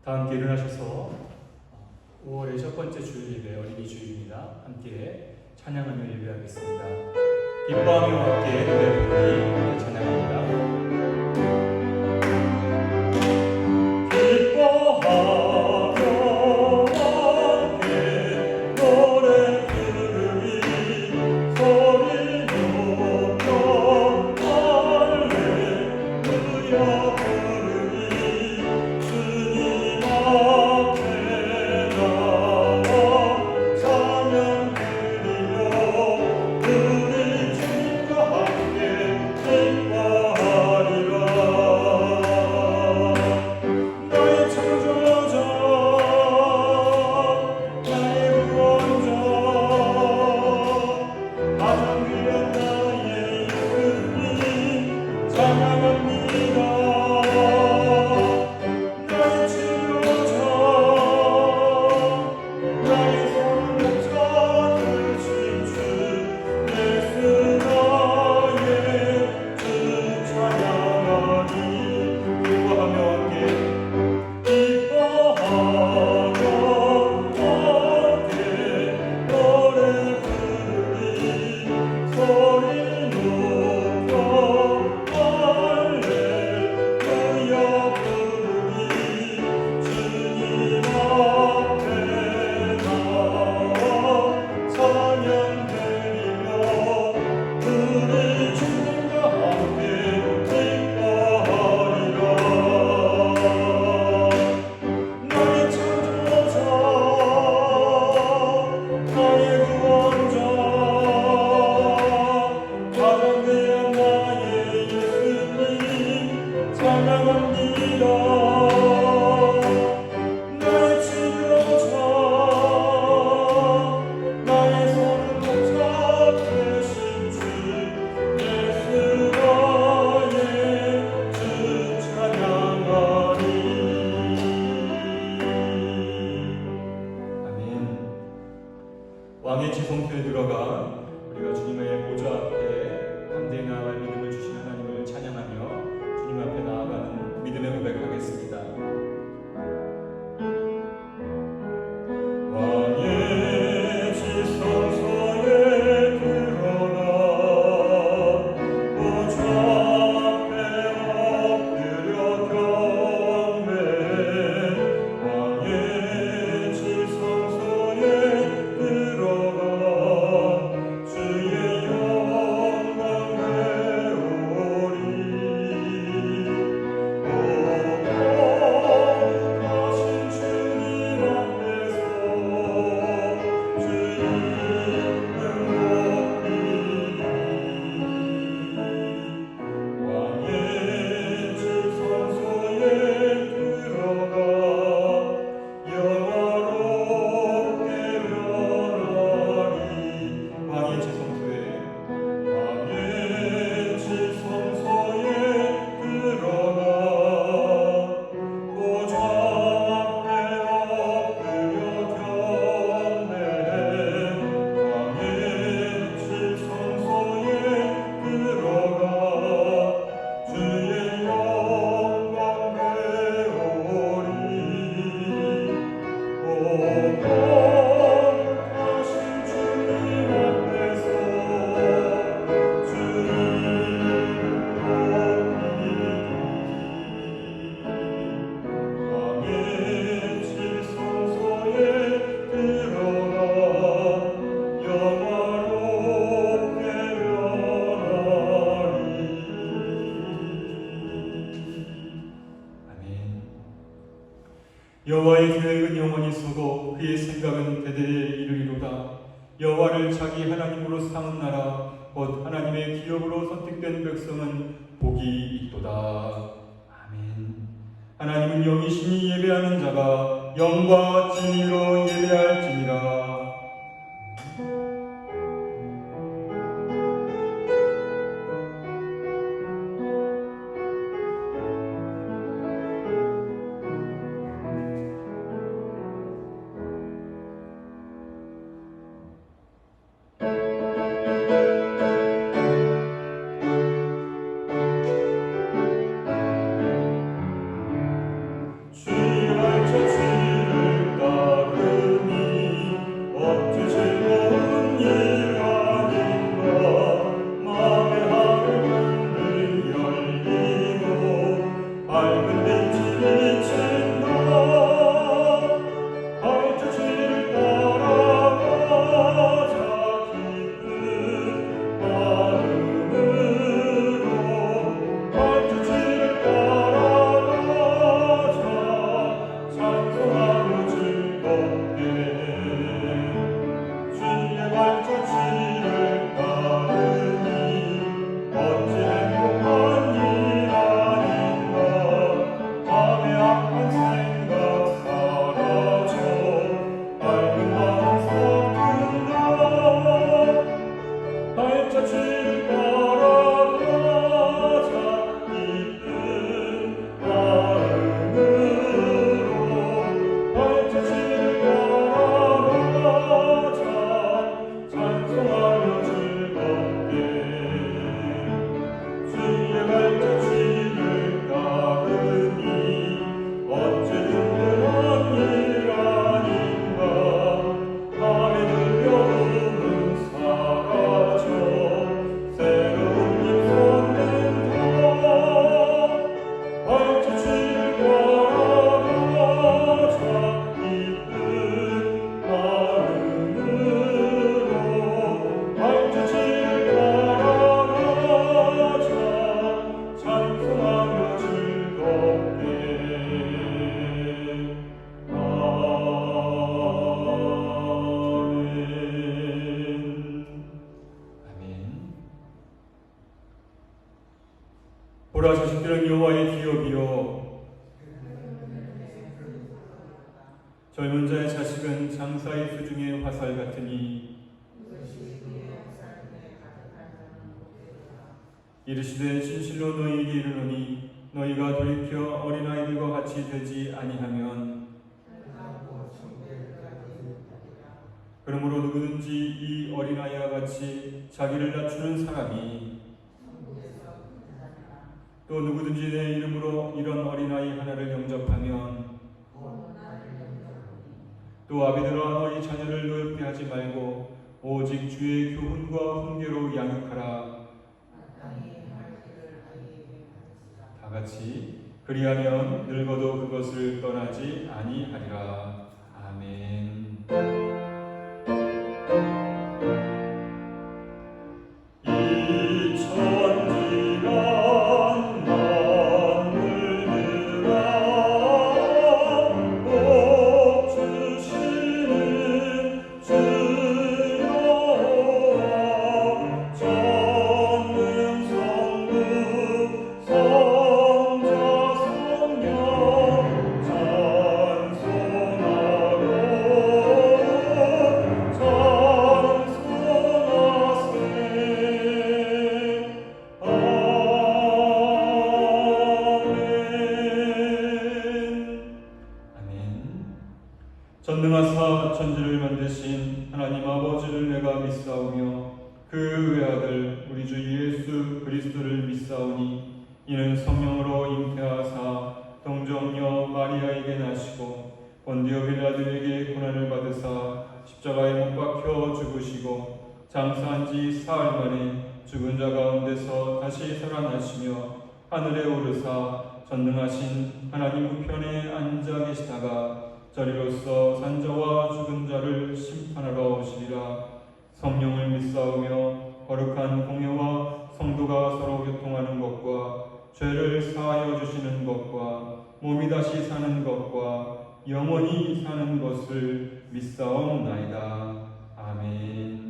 다 함께 일어나셔서 5월의 첫 번째 주일 예배, 어린이 주일입니다. 함께 찬양하며 예배하겠습니다. 기뻐하며 함께 노래 부르니 찬양합니다. 왕의 지성소에 들어가 우리가 주님의 보좌 앞에 담대히 나아갈 믿음을 주신 하나님을 찬양하며 주님 앞에 나아가는 믿음의 고백하겠습니다. 왕의 지성소에 들어가 보좌 앞에 엎드려 경배. 왕의 지성소에 들어가 주의 영광 배우리. 오 거룩하신 주님 앞에서 주의 이름 높이리. 왕의 지성소에 들어가 영화롭게 변하리. 왕의 지성소에 들어가 보좌 앞에 엎드려 경배. 왕의 지성소에 들어가 주의 영광 배우리. 오 거룩하신 주님 앞에서 주의 이름 높이리. 왕의 지성소에 들어가 영화롭게 변하리. 아멘. 여호와의 계획은 영원히 서고 그의 생각은 대대에 이르리로다. 여호와를 자기 하나님으로 삼은 나라 곧 하나님의 기업으로 선택된 백성은 복이 있도다. 아멘. 하나님은 영이시니 예배하는 자가 영과 진리로 예배할지니라. 주의 발전 보라 자식들은 여호와의 기업이요 젊은 자의 자식은 장사의 수중의 화살 같으니 이르시되 진실로 너희에게 이르노니 너희가 돌이켜 어린아이들과 같이 되지 아니하면 그러므로 누구든지 이 어린아이와 같이 자기를 낮추는 사람이 또 누구든지 내 이름으로 이런 어린아이 하나를 영접하면 또 아비들아 너희 자녀를 노엽게 하지 말고 오직 주의 교훈과 훈계로 양육하라. 다 같이 그리하면 늙어도 그것을 떠나지 아니하리라. 아멘. 이 천지란 만물들아 복 주시는 주여와 전능 성부 성자 성령 찬송하고 전능하사 천지를 만드신 하나님 아버지를 내가 믿사오며 그 외아들 우리 주 예수 그리스도를 믿사오니 이는 성령으로 잉태하사 동정녀 마리아에게 나시고 본디오 빌라도에게 고난을 받으사 십자가에 못 박혀 죽으시고 장사한 지 사흘 만에 죽은 자 가운데서 다시 살아나시며 하늘에 오르사 전능하신 하나님 우편에 앉아 계시다가 저리로서 산자와 죽은 자를 심판하러 오시리라. 성령을 믿사오며 거룩한 공회와 성도가 서로 교통하는 것과 죄를 사하여 주시는 것과 몸이 다시 사는 것과 영원히 사는 것을 믿사옵나이다. 아멘.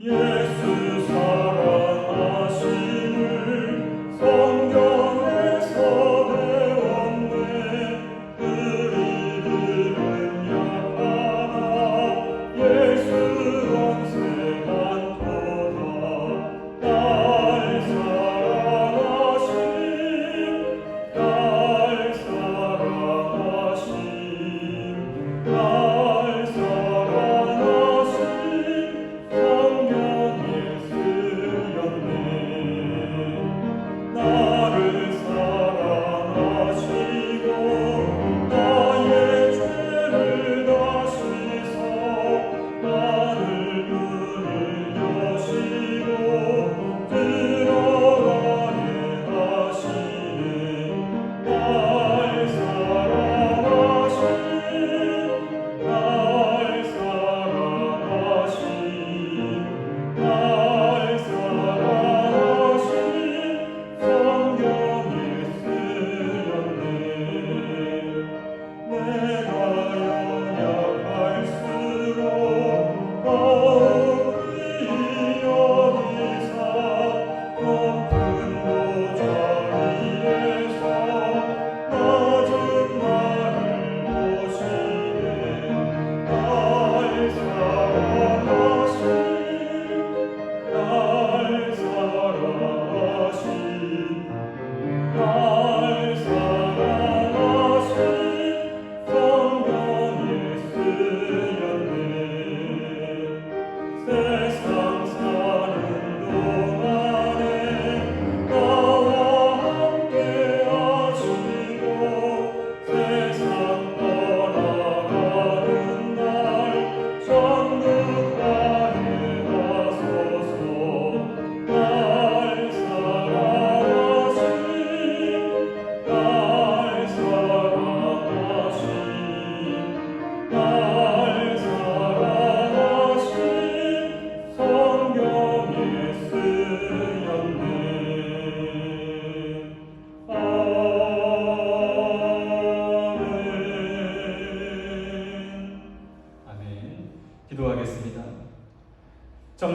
예수 사랑하심을 성경에서 배웠네. 우리들은 약하나 예수 권세한 도다. 날 사랑하심 날 사랑하심 날 사랑하심 성경에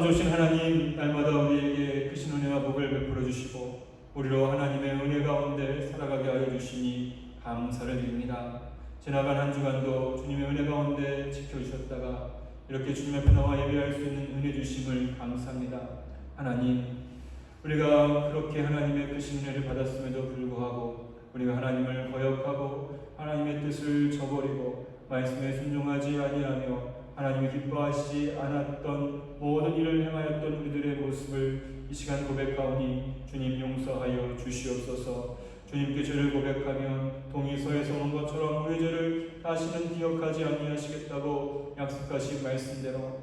좋으신 하나님, 날마다 우리에게 크신 은혜와 복을 베풀어 주시고 우리로 하나님의 은혜 가운데 살아가게 하여 주시니 감사를 드립니다. 지나간 한 주간도 주님의 은혜 가운데 지켜주셨다가 이렇게 주님 앞에 나와 예배할 수 있는 은혜 주심을 감사합니다. 하나님, 우리가 그렇게 하나님의 크신 은혜를 받았음에도 불구하고 우리가 하나님을 거역하고 하나님의 뜻을 저버리고 말씀에 순종하지 아니하며 하나님이 기뻐하시지 않았던 모든 일을 행하였던 우리들의 모습을 이 시간 고백하오니 주님 용서하여 주시옵소서. 주님께 죄를 고백하면 동의서에서 온 것처럼 우리 죄를 다시는 기억하지 아니하시겠다고 약속하신 말씀대로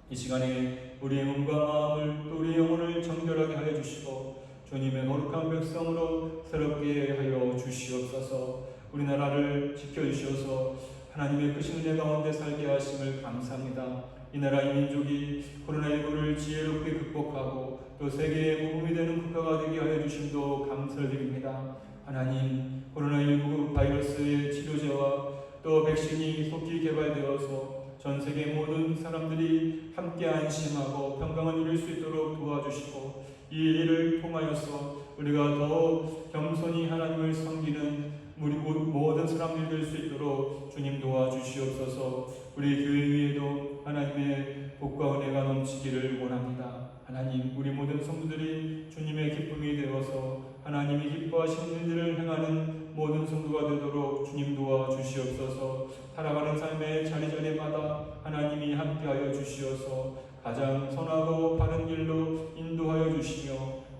이 시간에 우리의 몸과 마음을 또 우리의 영혼을 정결하게 하여 주시고 주님의 거룩한 백성으로 새롭게 하여 주시옵소서. 우리나라를 지켜주셔서 하나님의 크신 은혜 가운데 살게 하심을 감사합니다. 이 나라 이 민족이 코로나19를 지혜롭게 극복하고 또 세계의 모범이 되는 국가가 되게 하여 주심도 감사를 드립니다. 하나님, 코로나19 바이러스의 치료제와 또 백신이 속히 개발되어서 전 세계 모든 사람들이 함께 안심하고 평강을 이룰 수 있도록 도와주시고 이 일을 통하여서 우리가 더 겸손히 하나님을 섬기는 우리 모든 사람들이 될 수 있도록 주님 도와주시옵소서. 우리 교회 위에도 하나님의 복과 은혜가 넘치기를 원합니다. 하나님, 우리 모든 성도들이 주님의 기쁨이 되어서 하나님이 기뻐하시는 일을 행하는 모든 성도가 되도록 주님 도와주시옵소서. 살아가는 삶의 자리자리마다 하나님이 함께하여 주시어서 가장 선하고 바른 길로 인도하여 주시며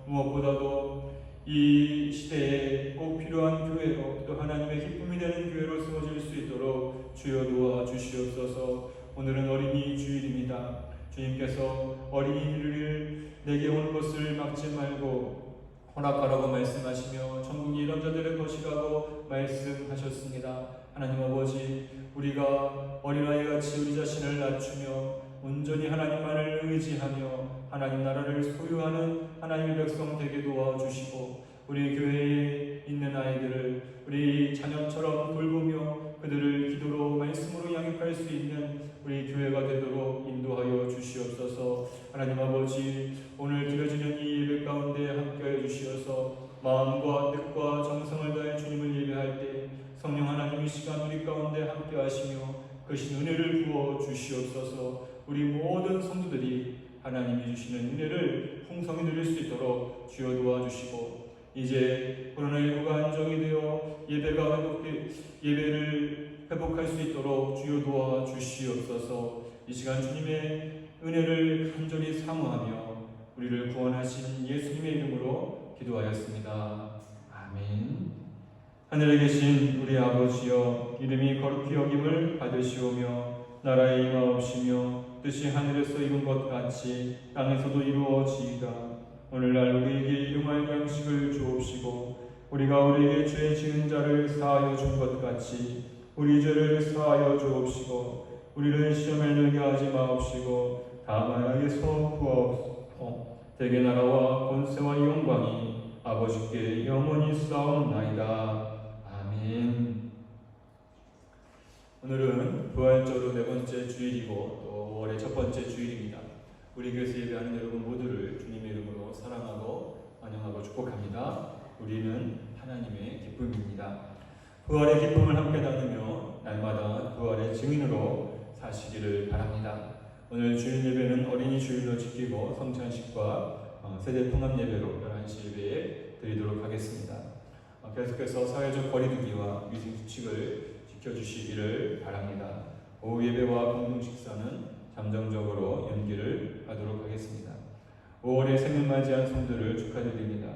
무엇보다도 이 시대에 꼭 필요한 교회로 또 하나님의 기쁨이 되는 교회로 세워질 수 있도록 주여 도와주시옵소서. 오늘은 어린이 주일입니다. 주님께서 어린이들을 내게 오는 것을 막지 말고 허락하라고 말씀하시며 천국이 이런 자들의 것이라고 말씀하셨습니다. 하나님 아버지, 우리가 어린아이같이 우리 자신을 낮추며 온전히 하나님만을 의지하며 하나님 나라를 소유하는 하나님의 백성 되게 도와주시고 우리 교회에 있는 아이들을 우리 자녀처럼 돌보며 그들을 기도로 말씀으로 양육할 수 있는 우리 교회가 되도록 인도하여 주시옵소서. 하나님 아버지, 오늘 드려지는 이 예배 가운데 함께하여 주시어서 마음과 뜻과 정성을 다해 주님을 예배할 때 성령 하나님 이 시간 우리 가운데 함께하시며 크신 은혜를 부어 주시옵소서. 우리 모든 성도들이 하나님이 주시는 은혜를 풍성히 누릴 수 있도록 주여 도와주시고 이제 코로나19가 안정이 되어 예배를 회복할 수 있도록 주여 도와주시옵소서. 이 시간 주님의 은혜를 간절히 사모하며 우리를 구원하신 예수님의 이름으로 기도하였습니다. 아멘. 하늘에 계신 우리 아버지여, 이름이 거룩히 여김을 받으시오며 나라에 임하옵시며 뜻이 하늘에서 이룬 것 같이 땅에서도 이루어지이다. 오늘날 우리에게 일용할 양식을 주옵시고 우리가 우리에게 죄 지은 자를 사하여 준 것 같이 우리 죄를 사하여 주옵시고 우리를 시험에 들게 하지 마옵시고 다만 악에서 구하옵소서. 대개 나라와 권세와 영광이 아버지께 영원히 싸움나이다. 아멘. 오늘은 부활절로 네 번째 주일이고 또 5월의 첫 번째 주일입니다. 우리 교회에서 예배하는 여러분 모두를 주님의 이름으로 사랑하고 환영하고 축복합니다. 우리는 하나님의 기쁨입니다. 부활의 기쁨을 함께 나누며 날마다 부활의 증인으로 사시기를 바랍니다. 오늘 주일 예배는 어린이 주일로 지키고 성찬식과 세대 통합 예배로 11시 예배에 드리도록 하겠습니다. 계속해서 사회적 거리두기와 위생 수칙을 지켜주시기를 바랍니다. 오후 예배와 공동 식사는 잠정적으로 연기를 하도록 하겠습니다. 5월에 생일 맞이한 성도를 축하드립니다.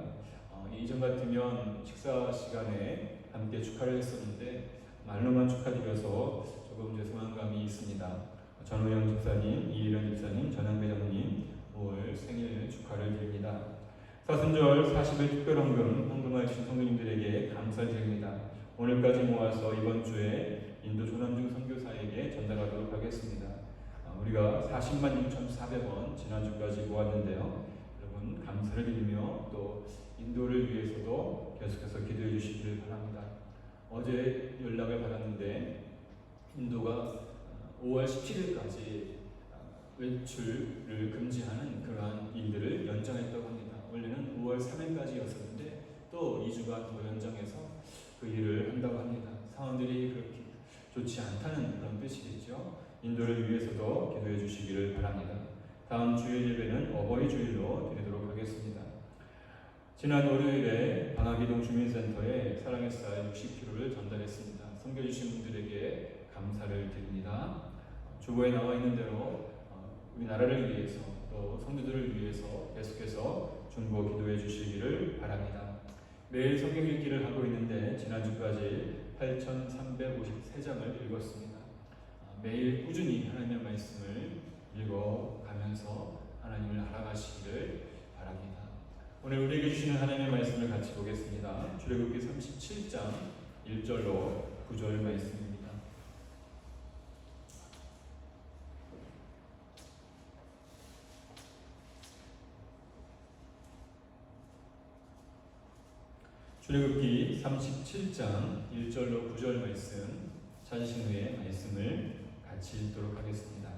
이전 같으면 식사 시간에 함께 축하를 했었는데 말로만 축하드려서 조금 죄송한 감이 있습니다. 전우영 집사님, 이일현 집사님, 전향배 장로님 5월 생일 축하를 드립니다. 사순절 40일 특별헌금 헌금해 주신 성도님들에게 감사드립니다. 오늘까지 모아서 이번 주에 인도 조남중 선교사에게 전달하도록 하겠습니다. 우리가 40만 6,400원 지난주까지 모았는데요. 여러분 감사를 드리며 또 인도를 위해서도 계속해서 기도해 주시길 바랍니다. 어제 연락을 받았는데 인도가 5월 17일까지 외출을 금지하는 그러한 일들을 연장했다고 합니다. 원래는 5월 3일까지였었는데 또 2주간 더 연장해서 그 일을 한다고 합니다. 상황들이 그렇게 좋지 않다는 그런 뜻이겠죠. 인도를 위해서도 기도해 주시기를 바랍니다. 다음 주일 예배는 어버이 주일로 드리도록 하겠습니다. 지난 월요일에 방학이동 주민센터에 사랑의 쌀 60kg를 전달했습니다. 섬겨주신 분들에게 감사를 드립니다. 주보에 나와 있는 대로 우리나라를 위해서 또 성도들을 위해서 계속해서 중보 기도해 주시기를 바랍니다. 매일 성경 읽기를 하고 있는데 지난주까지 8,353장을 읽었습니다. 매일 꾸준히 하나님의 말씀을 읽어가면서 하나님을 알아가시기를 바랍니다. 오늘 우리에게 주시는 하나님의 말씀을 같이 보겠습니다. 출애굽기 37장 1절로 9절 말씀입니다. 출애굽기 37장 1절로 9절 말씀 찾으신 후에 말씀을 같이 읽도록 하겠습니다.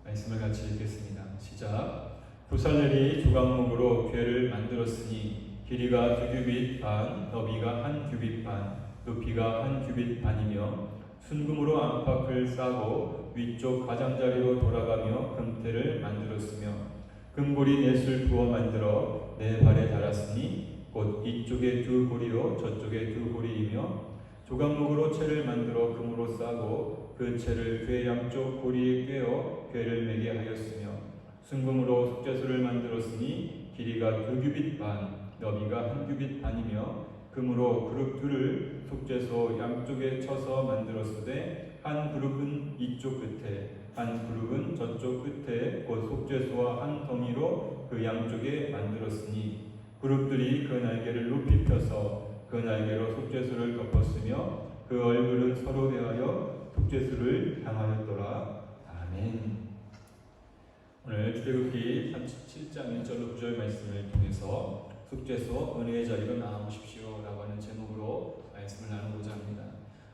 말씀을 같이 읽겠습니다. 시작. 부살렐이 조각목으로 궤를 만들었으니 길이가 2규빗 반, 너비가 1규빗 반, 높이가 1규빗 반이며 순금으로 안팎을 싸고 위쪽 가장자리로 돌아가며 금태를 만들었으며 금고리 넷을 부어 만들어 네 발에 달았으니 곧 이쪽에 2고리요 저쪽에 2고리이며 조각목으로 채를 만들어 금으로 싸고 그 채를 궤 양쪽 고리에 꿰어 궤를 매게 하였으며 순금으로 속죄소를 만들었으니 길이가 2규빗 반, 너비가 1규빗 반이며 금으로 그룹 둘을 속죄소 양쪽에 쳐서 만들었으되 한 그룹은 이쪽 끝에 한 그룹은 저쪽 끝에 곧 속죄소와 한 덩이로 그 양쪽에 만들었으니 그룹들이 그 날개를 높이 펴서 그 날개로 속죄소를 덮었으며 그 얼굴은 서로 대하여 속죄소를 향하였더라. 아멘. 오늘 출애굽기 37장 1절로 9절 말씀을 통해서 속죄소 은혜의 자리로 나아오십시오 라고 하는 제목으로 말씀을 나누고자 합니다.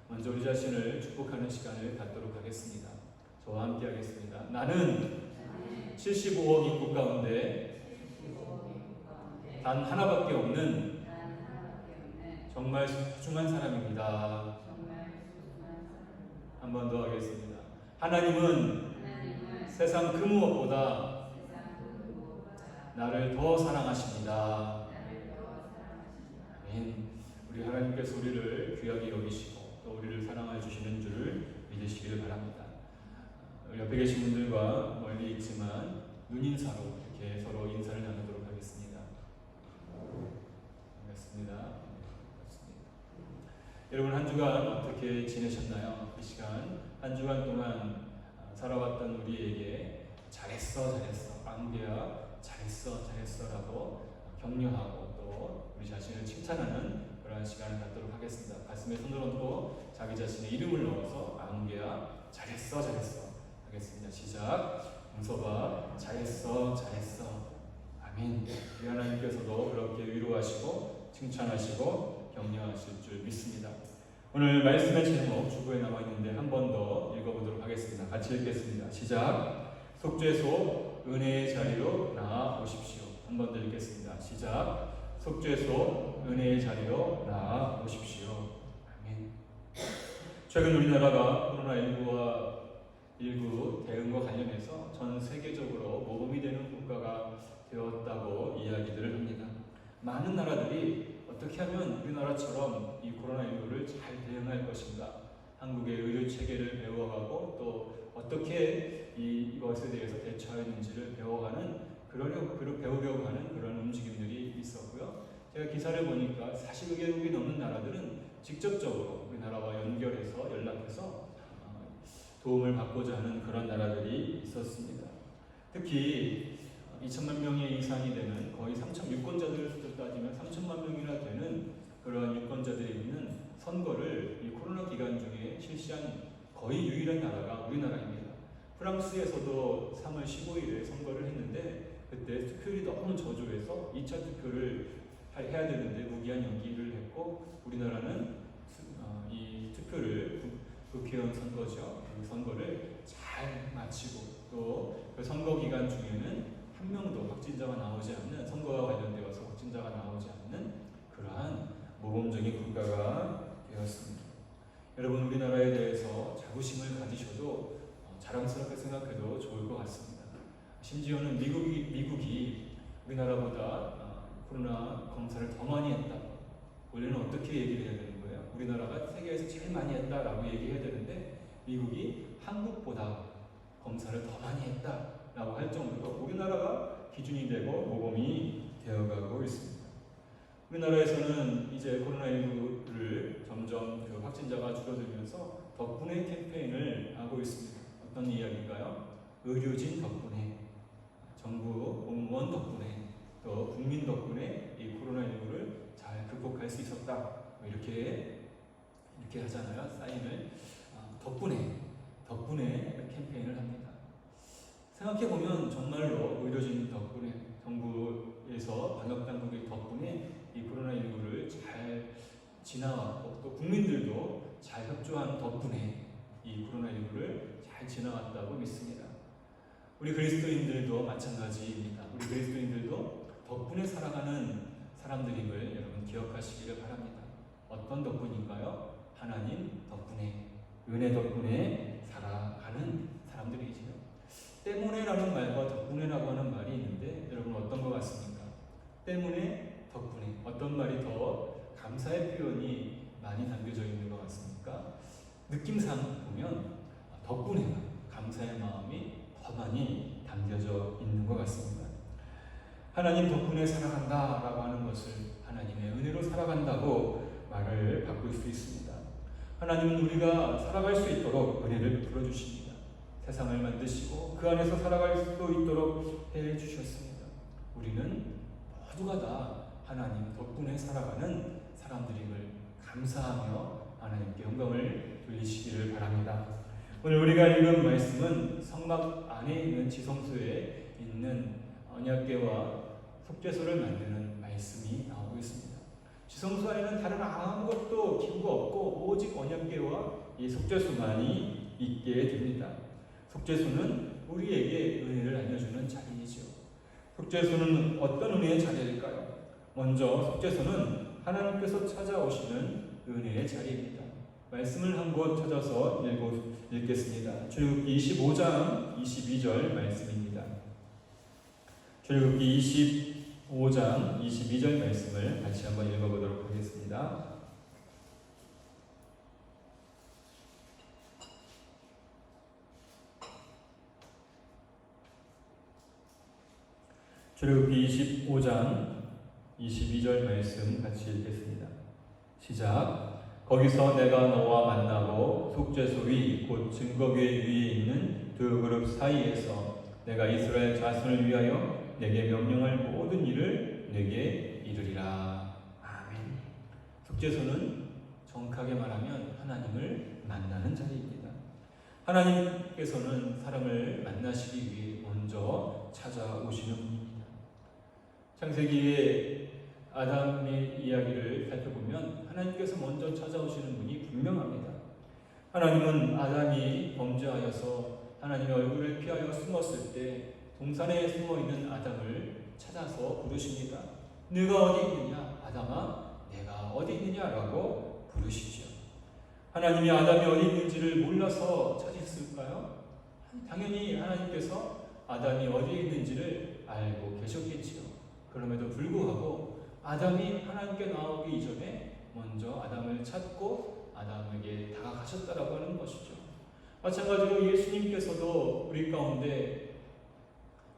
먼저 우리 자신을 축복하는 시간을 갖도록 하겠습니다. 저와 함께 하겠습니다. 나는 75억 인구 가운데 단 하나밖에 없는 정말 소중한 사람입니다. 한 번 더 하겠습니다. 하나님은 세상 그 무엇보다 나를 더 사랑하십니다. 아멘. 우리 하나님께서 우리를 귀하게 여기시고 또 우리를 사랑해 주시는 줄을 믿으시기를 바랍니다. 옆에 계신 분들과 멀리 있지만 눈인사로 이렇게 서로 인사를 나누도록 하겠습니다. 반갑습니다. 여러분 한 주간 어떻게 지내셨나요? 이 시간 한 주간 동안 살아왔던 우리에게 잘했어 아무개야 잘했어 라고 격려하고 또 우리 자신을 칭찬하는 그러한 시간을 갖도록 하겠습니다. 가슴에 손을 얹고 자기 자신의 이름을 넣어서 아무개야 잘했어 하겠습니다. 시작. 용서봐 잘했어 아멘. 우리 하나님께서도 그렇게 위로하시고 칭찬하시고 격려하실 줄 믿습니다. 오늘 말씀의 제목 주보에 나와 있는데 한 번 더 읽어보도록 하겠습니다. 같이 읽겠습니다. 시작. 속죄소 은혜의 자리로 나아오십시오. 한 번 더 읽겠습니다. 시작. 속죄소 은혜의 자리로 나아오십시오. 아멘. 최근 우리나라가 코로나19 대응과 관련해서 전 세계적으로 모범이 되는 국가가 되었다고 이야기들을 합니다. 많은 나라들이 어떻게 하면 우리나라처럼 이 코로나19를 잘 대응할 것인가, 한국의 의료 체계를 배워가고 또 어떻게 이것에 대해서 대처하는지를 배워가는 배우려고 하는 그런 움직임들이 있었고요. 제가 기사를 보니까 40개국이 넘는 나라들은 직접적으로 우리나라와 연결해서 연락해서 도움을 받고자 하는 그런 나라들이 있었습니다. 특히 2천만 명의 이상이 되는 거의 3천 유권자들 수로 따지면 3천만 명이나 되는 그런 유권자들이 있는 선거를 이 코로나 기간 중에 실시한 거의 유일한 나라가 우리나라입니다. 프랑스에서도 3월 15일에 선거를 했는데 그때 투표율이 너무 저조해서 2차 투표를 해야 되는데 무기한 연기를 했고 우리나라는 이 투표를 국회의원 선거죠. 그 선거를 잘 마치고 또 그 선거 기간 중에는 한 명도 확진자가 나오지 않는, 선거와 관련되어서 확진자가 나오지 않는 그러한 모범적인 국가가 되었습니다. 여러분, 우리나라에 대해서 자부심을 가지셔도 자랑스럽게 생각해도 좋을 것 같습니다. 심지어는 미국이 우리나라보다 코로나 검사를 더 많이 했다. 원래는 어떻게 얘기를 해야 되는 거예요? 우리나라가 세계에서 제일 많이 했다라고 얘기해야 되는데 미국이 한국보다 검사를 더 많이 했다라고 할 정도로 우리나라가 기준이 되고 모범이 되어가고 있습니다. 우리나라에서는 이제 코로나19를 점점 그 확진자가 줄어들면서 덕분에 캠페인을 하고 있습니다. 어떤 이야기인가요? 의료진 덕분에, 정부 공무원 덕분에, 또 국민 덕분에 이 코로나19를 잘 극복할 수 있었다. 이렇게 하잖아요. 사인을 덕분에 캠페인을 합니다. 생각해보면 정말로 의료진 덕분에, 정부에서 방역당국의 덕분에 이 코로나19를 잘 지나왔고 또 국민들도 잘 협조한 덕분에 이 코로나19를 잘 지나왔다고 믿습니다. 우리 그리스도인들도 마찬가지입니다. 우리 그리스도인들도 덕분에 살아가는 사람들임을 여러분 기억하시기를 바랍니다. 어떤 덕분인가요? 하나님 덕분에, 은혜 덕분에 살아가는 사람들이지요. 때문에라는 말과 덕분에라고 하는 말이 있는데 여러분 어떤 것 같습니까? 때문에, 덕분에 어떤 말이 더 감사의 표현이 많이 담겨져 있는 것 같습니까? 느낌상 보면 덕분에 감사의 마음이 더 많이 담겨져 있는 것 같습니다. 하나님 덕분에 살아간다라고 하는 것을 하나님의 은혜로 살아간다고 말을 바꿀 수 있습니다. 하나님은 우리가 살아갈 수 있도록 은혜를 베풀어 주십니다. 세상을 만드시고 그 안에서 살아갈 수 있도록 해 주셨습니다. 우리는 모두가 다 하나님 덕분에 살아가는 사람들임을 감사하며 하나님께 영광을 돌리시기를 바랍니다. 오늘 우리가 읽은 말씀은 성막 안에 있는 지성소에 있는 언약궤와 속죄소를 만드는 말씀이 나오고 있습니다. 지성소 안에는 다른 아무것도 기구가 없고 오직 언약궤와 이 속죄소만이 있게 됩니다. 속죄소는 우리에게 은혜를 알려주는 자리이죠. 속죄소는 어떤 은혜의 자리일까요? 먼저 속죄소는 하나님께서 찾아오시는 은혜의 자리입니다. 말씀을 한 곳 찾아서 읽겠습니다. 출애굽기 25장 22절 말씀입니다. 출애굽기 25장 22절 말씀을 같이 한번 읽어보도록 하겠습니다. 출애굽기 25장 22절 말씀 같이 읽겠습니다. 시작. 거기서 내가 너와 만나고 속죄소 위 곧 증거궤 위에 있는 두 그룹 사이에서 내가 이스라엘 자손을 위하여 내게 명령할 모든 일을 내게 이르리라. 아멘. 속죄소는 정확하게 말하면 하나님을 만나는 자리입니다. 하나님께서는 사람을 만나시기 위해 먼저 찾아오시는 분입니다. 창세기에 아담의 이야기를 살펴보면 하나님께서 먼저 찾아오시는 분이 분명합니다. 하나님은 아담이 범죄하여서 하나님의 얼굴을 피하여 숨었을 때 동산에 숨어있는 아담을 찾아서 부르십니다. 네가 어디 있느냐? 아담아, 내가 어디 있느냐라고 부르시죠. 하나님이 아담이 어디 있는지를 몰라서 찾으셨을까요? 당연히 하나님께서 아담이 어디에 있는지를 알고 계셨겠지요. 그럼에도 불구하고 아담이 하나님께 나오기 이전에 먼저 아담을 찾고 아담에게 다가가셨다라고 하는 것이죠. 마찬가지로 예수님께서도 우리 가운데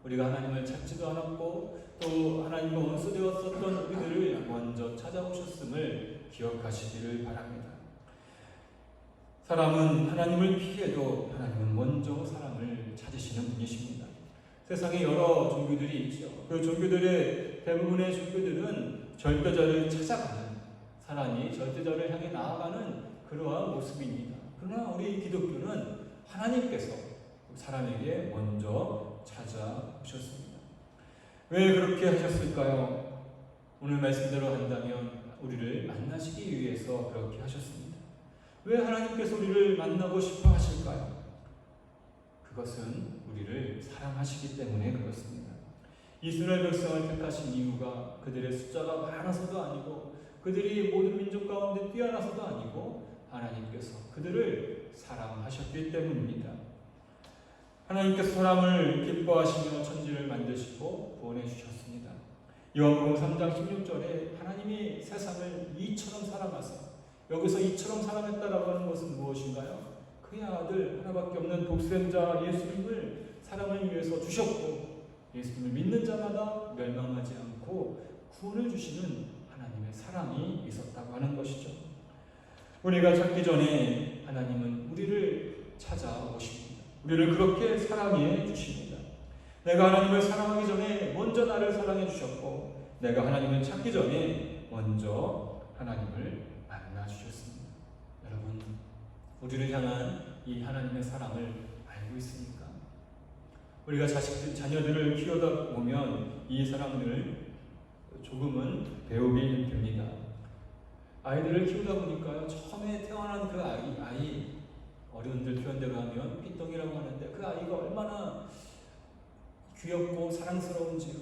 우리가 하나님을 찾지도 않았고 또 하나님과 원수되었었던 우리들을 먼저 찾아오셨음을 기억하시기를 바랍니다. 사람은 하나님을 피해도 하나님은 먼저 사람을 찾으시는 분이십니다. 세상에 여러 종교들이 있죠. 그 종교들의 대부분의 종교들은 절대자를 찾아가는, 사람이 절대자를 향해 나아가는 그러한 모습입니다. 그러나 우리 기독교는 하나님께서 사람에게 먼저 찾아오셨습니다. 왜 그렇게 왜 하나님께서 우리를 만나고 싶어 하실까요? 그것은 우리를 사랑하시기 때문에 그렇습니다. 이스라엘 백성을 택하신 이유가 그들의 숫자가 많아서도 아니고 그들이 모든 민족 가운데 뛰어나서도 아니고 하나님께서 그들을 사랑하셨기 때문입니다. 하나님께서 사람을 기뻐하시며 천지를 만드시고 구원해 주셨습니다. 요한복음 3장 16절에 하나님이 세상을 이처럼 사랑하사, 여기서 이처럼 사랑했다라고 하는 것은 무엇인가요? 그의 아들 하나밖에 없는 독생자 예수님을 사람을 위해서 주셨고 예수님을 믿는 자마다 멸망하지 않고 구원을 주시는 하나님의 사랑이 있었다고 하는 것이죠. 우리가 찾기 전에 하나님은 우리를 찾아오십니다. 우리를 그렇게 사랑해 주십니다. 내가 하나님을 사랑하기 전에 먼저 나를 사랑해 주셨고 내가 하나님을 찾기 전에 먼저 하나님을 만나 주셨습니다. 여러분, 우리를 향한 이 하나님의 사랑을 알고 있습니까? 우리가 자녀들을 키우다 보면 이 사랑을 조금은 배우게 됩니다. 아이들을 키우다 보니까요, 처음에 태어난 그 아이 어른들 표현대로 하면 삐똥이라고 하는데 그 아이가 얼마나 귀엽고 사랑스러운지요.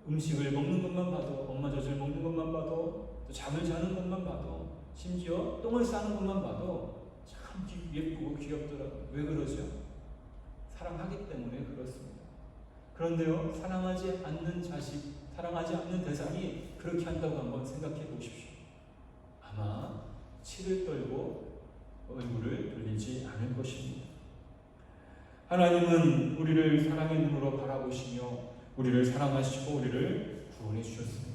음식을 먹는 것만 봐도, 엄마 젖을 먹는 것만 봐도, 또 잠을 자는 것만 봐도, 심지어 똥을 싸는 것만 봐도 참 예쁘고 귀엽더라고요. 왜 그러죠? 사랑하기 때문에 그렇습니다. 그런데요, 사랑하지 않는 자식, 사랑하지 않는 대상이 그렇게 한다고 한번 생각해 보십시오. 아마 치를 떨고 얼굴을 돌리지 않을 것입니다. 하나님은 우리를 사랑의 눈으로 바라보시며 우리를 사랑하시고 우리를 구원해 주셨습니다.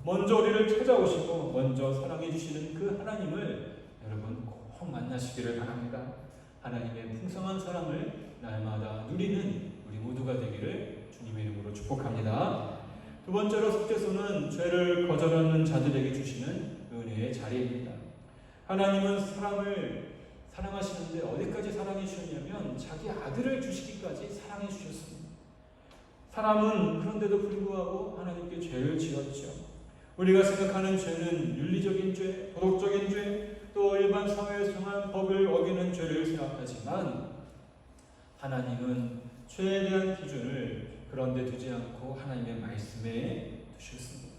먼저 우리를 찾아오시고 먼저 사랑해 주시는 그 하나님을 여러분 꼭 만나시기를 바랍니다. 하나님의 풍성한 사랑을 날마다 누리는 우리 모두가 되기를 주님의 이름으로 축복합니다. 두 번째로 속죄소는 죄를 거절하는 자들에게 주시는 은혜의 자리입니다. 하나님은 사람을 사랑하시는데 어디까지 사랑해 주셨냐면 자기 아들을 주시기까지 사랑해 주셨습니다. 사람은 그런데도 불구하고 하나님께 죄를 지었죠. 우리가 생각하는 죄는 윤리적인 죄, 도덕적인 죄, 또 일반 사회에서 정한 법을 어기는 죄를 생각하지만 하나님은 죄에 대한 기준을 그런데 두지 않고 하나님의 말씀에 두셨습니다.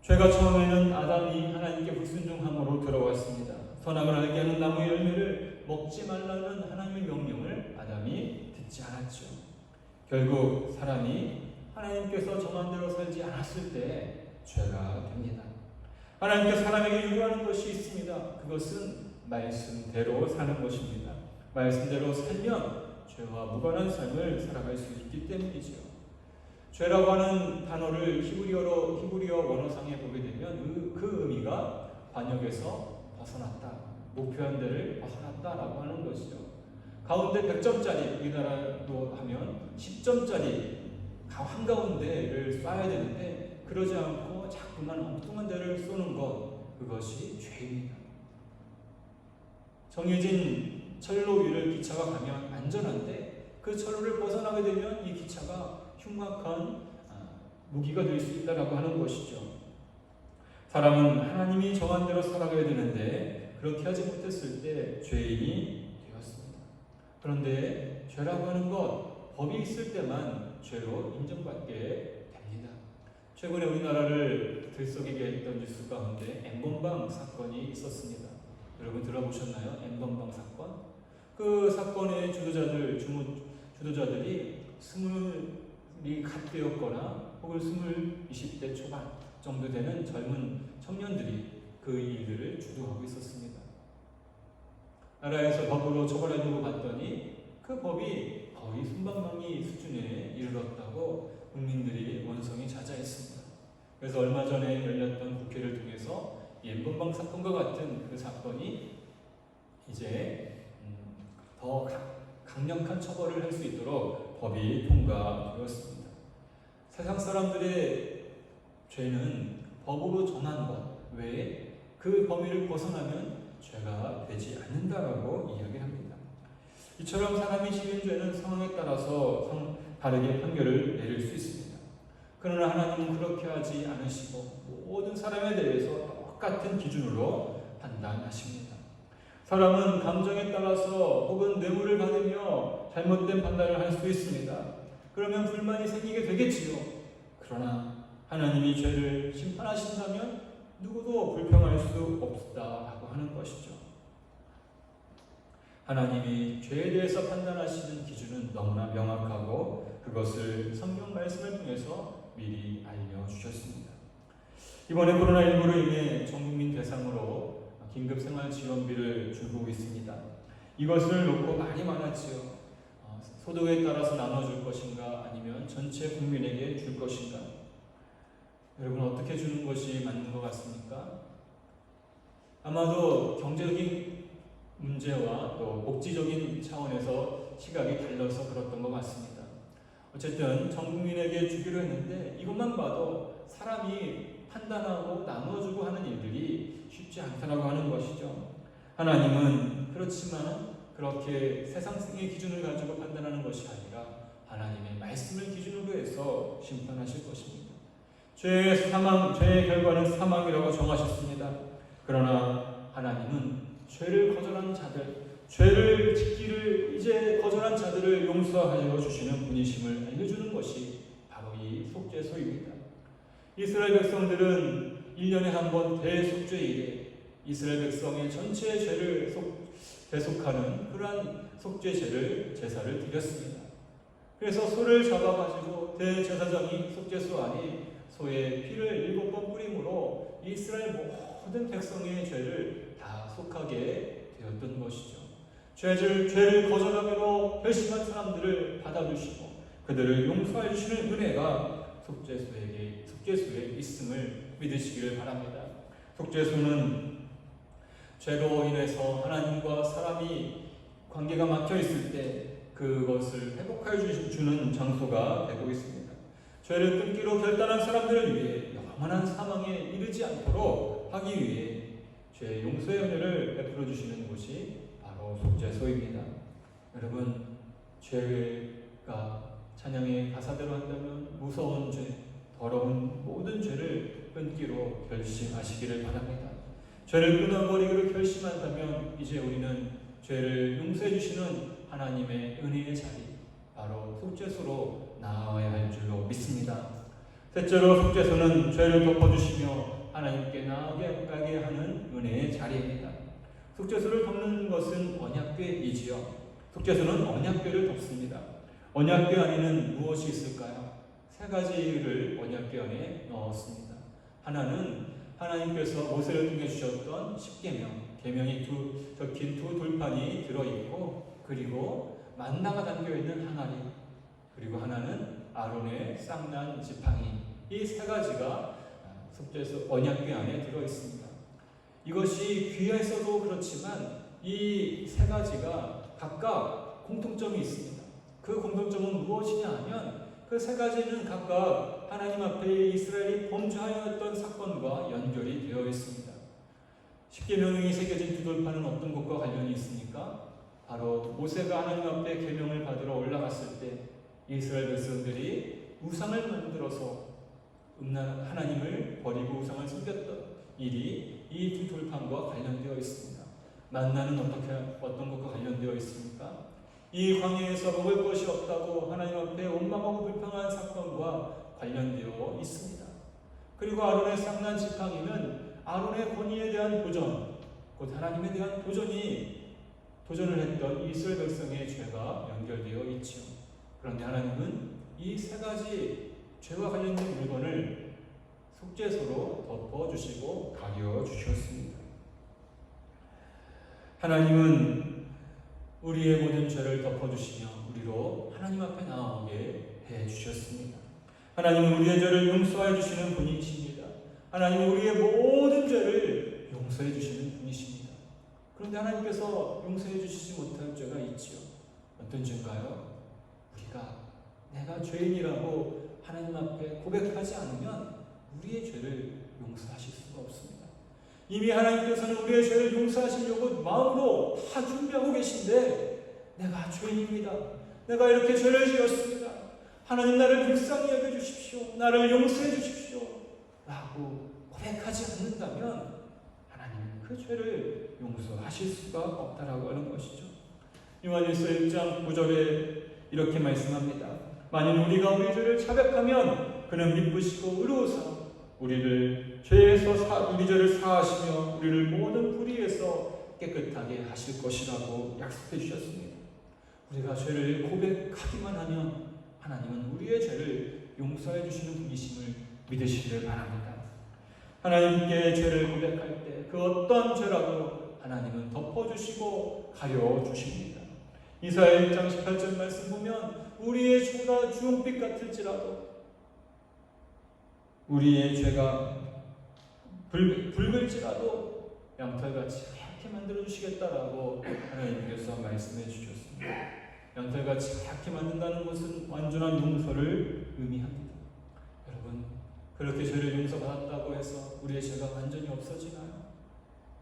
죄가 처음에는 아담이 하나님께 불순종함으로 들어왔습니다. 선악을 알게 하는 나무의 열매를 먹지 말라는 하나님의 명령을 아담이 듣지 않았죠. 결국 사람이 하나님께서 정한 대로 살지 않았을 때 죄가 됩니다. 하나님께서 사람에게 요구하는 것이 있습니다. 그것은 말씀대로 사는 것입니다. 말씀대로 살면 죄와 무관한 삶을 살아갈 수 있기 때문이죠. 죄라고 하는 단어를 히브리어 원어상에 보게 되면 그 의미가 관역에서 벗어났다, 목표한 데를 벗어났다라고 하는 것이죠. 가운데 100점짜리, 우리나라로 하면 10점짜리 한가운데를 쏴야 되는데 그러지 않고 자꾸만 엉뚱한 데를 쏘는 것, 그것이 죄입니다. 정해진 철로 위를 기차가 가면 안전한데 그 철로를 벗어나게 되면 이 기차가 흉악한 무기가 될 수 있다라고 하는 것이죠. 사람은 하나님이 정한 대로 살아가야 되는데 그렇게 하지 못했을 때 죄인이 되었습니다. 그런데 죄라고 하는 것, 법이 있을 때만 죄로 인정받게 됩니다. 최근에 우리나라를 들썩이게 했던 뉴스 가운데 N번방 사건이 있었습니다. 여러분 들어보셨나요? N번방 사건? 그 사건의 주도자들이 20이 갓 되었거나 혹은 20대 초반 정도 되는 젊은 청년들이 그 일들을 주도하고 있었습니다. 나라에서 법으로 처벌하려고 봤더니 그 법이 거의 솜방망이 수준에 이르렀다고 국민들이 원성이 자자했습니다. 그래서 얼마 전에 열렸던 국회를 통해서 N번방 사건과 같은 그 사건이 이제 더 강력한 처벌을 할 수 있도록 법이 통과되었습니다. 세상 사람들의 죄는 법으로 정한 것 외에 그 범위를 벗어나면 죄가 되지 않는다라고 이야기합니다. 이처럼 사람이 지은 죄는 상황에 따라서 다르게 판결을 내릴 수 있습니다. 그러나 하나님은 그렇게 하지 않으시고 모든 사람에 대해서 똑같은 기준으로 판단하십니다. 사람은 감정에 따라서 혹은 뇌물을 받으며 잘못된 판단을 할 수 있습니다. 그러면 불만이 생기게 되겠지요. 그러나 하나님이 죄를 심판하신다면 누구도 불평할 수 없다라고 하는 것이죠. 하나님이 죄에 대해서 판단하시는 기준은 너무나 명확하고 그것을 성경 말씀을 통해서 미리 알려주셨습니다. 이번에 코로나19로 인해 전국민 대상으로 긴급생활지원비를 주고 있습니다. 이것을 놓고 말이 많았지요. 소득에 따라서 나눠줄 것인가 아니면 전체 국민에게 줄 것인가. 여러분 어떻게 주는 것이 맞는 것 같습니까? 아마도 경제적인 문제와 또 복지적인 차원에서 시각이 달라서 그렇던 것 같습니다. 어쨌든 전 국민에게 주기로 했는데 이것만 봐도 사람이 판단하고 나눠주고 하는 일들이 쉽지 않다라고 하는 것이죠. 하나님은 그렇지만 그렇게 세상의 기준을 가지고 판단하는 것이 아니라 하나님의 말씀을 기준으로 해서 심판하실 것입니다. 죄의 결과는 사망이라고 정하셨습니다. 그러나 하나님은 죄를 거절한 자들, 죄를 짓기를 이제 거절한 자들을 용서하여 주시는 분이심을 알려주는 것이 바로 이 속죄소입니다. 이스라엘 백성들은 1년에 한 번 대속죄일에 이스라엘 백성의 전체 죄를 대속하는 그러한 속죄제를 제사를 드렸습니다. 그래서 소를 잡아가지고 대제사장이 속죄소 안에 소의 피를 7번 뿌림으로 이스라엘 모든 백성의 죄를 다 속하게 되었던 것이죠. 죄를 거절하기로 결심한 사람들을 받아주시고 그들을 용서해 주시는 은혜가 속죄소에 있음을 믿으시기를 바랍니다. 속죄소는 죄로 인해서 하나님과 사람이 관계가 막혀 있을 때 그것을 회복하여 주는 장소가 되고 있습니다. 죄를 끊기로 결단한 사람들을 위해 영원한 사망에 이르지 않도록 하기 위해 죄 용서의 은혜를 베풀어 주시는 곳이 바로 속죄소입니다. 여러분, 죄가 찬양의 가사대로 한다면 무서운 죄, 더러운 모든 죄를 끊기로 결심하시기를 바랍니다. 죄를 끊어버리기로 결심한다면 이제 우리는 죄를 용서해 주시는 하나님의 은혜의 자리, 바로 속죄소로 나아가야 할 줄로 믿습니다. 셋째로 속죄소는 죄를 덮어주시며 하나님께 나아가게 하는 은혜의 자리입니다. 속죄소를 덮는 것은 언약궤이지요. 속죄소는 언약궤를 덮습니다. 언약궤 안에는 무엇이 있을까요? 세 가지를 언약궤 안에 넣었습니다. 하나는 하나님께서 모세를 통해 주셨던 십계명, 계명이 적힌 두 돌판이 들어있고, 그리고 만나가 담겨있는 항아리, 그리고 하나는 아론의 쌍난 지팡이, 이 세 가지가 속죄소 언약궤 안에 들어있습니다. 이것이 귀에서도 그렇지만 이 세 가지가 각각 공통점이 있습니다. 그 공통점은 무엇이냐 하면 그 세 가지는 각각 하나님 앞에 이스라엘이 범죄하였던 사건과 연결이 되어 있습니다. 십계명이 새겨진 두 돌판은 어떤 것과 관련이 있습니까? 바로 모세가 하나님 앞에 계명을 받으러 올라갔을 때 이스라엘 백성들이 우상을 만들어서 하나님을 버리고 우상을 섬겼던 일이 이 두 돌판과 관련되어 있습니다. 만나는 어떤 것과 관련되어 있습니까? 이 광야에서 먹을 것이 없다고 하나님 앞에 원망하고 불평한 사건과 관련되어 있습니다. 그리고 아론의 쌍난 지팡이는 아론의 권위에 대한 도전, 곧 하나님에 대한 도전을 했던 이스라엘 백성의 죄가 연결되어 있지요. 그런데 하나님은 이 세 가지 죄와 관련된 물건을 속죄소로 덮어주시고 가려주셨습니다. 하나님은 우리의 모든 죄를 덮어주시며 우리로 하나님 앞에 나오게 해주셨습니다. 하나님은 우리의 죄를 용서해 주시는 분이십니다. 하나님은 우리의 모든 죄를 용서해 주시는 분이십니다. 그런데 하나님께서 용서해 주시지 못할 죄가 있지요. 어떤 죄인가요? 내가 죄인이라고 하나님 앞에 고백하지 않으면 우리의 죄를 용서하실 수가 없습니다. 이미 하나님께서는 우리의 죄를 용서하시려고 마음으로 다 준비하고 계신데 내가 죄인입니다. 내가 이렇게 죄를 지었습니다. 하나님 나를 불쌍히 여겨주십시오. 나를 용서해 주십시오. 라고 고백하지 않는다면 하나님은 그 죄를 용서하실 수가 없다라고 하는 것이죠. 요한일서 1장 9절에 이렇게 말씀합니다. 만일 우리가 우리 죄를 자백하면 그는 미쁘시고 의로우사 우리 죄를 사하시며 우리를 모든 불의에서 깨끗하게 하실 것이라고 약속해 주셨습니다. 우리가 죄를 고백하기만 하면 하나님은 우리의 죄를 용서해 주시는 분이심을 믿으시기를 바랍니다. 하나님께 죄를 고백할 때 그 어떤 죄라도 하나님은 덮어주시고 가려주십니다. 이사야 1장 18절 말씀 보면 우리의 죄가 주홍빛 같을지라도 우리의 죄가 붉을지라도 양털같이 하얗게 만들어주시겠다라고 하나님께서 말씀해 주셨습니다. 양털같이 하얗게 만든다는 것은 완전한 용서를 의미합니다. 여러분, 그렇게 죄를 용서받았다고 해서 우리의 죄가 완전히 없어지나요?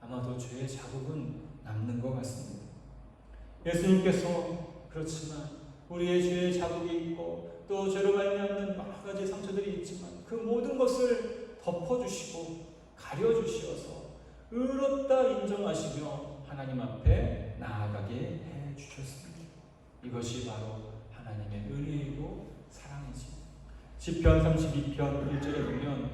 아마도 죄의 자국은 남는 것 같습니다. 예수님께서 그렇지만 우리의 죄의 자국이 있고 또 죄로 말미암는 여러 가지 상처들이 있지만 그 모든 것을 덮어주시고 가려주시어서 의롭다 인정하시며 하나님 앞에 나아가게 해주셨습니다. 이것이 바로 하나님의 은혜이고 사랑이지. 시편 32편 1절에 보면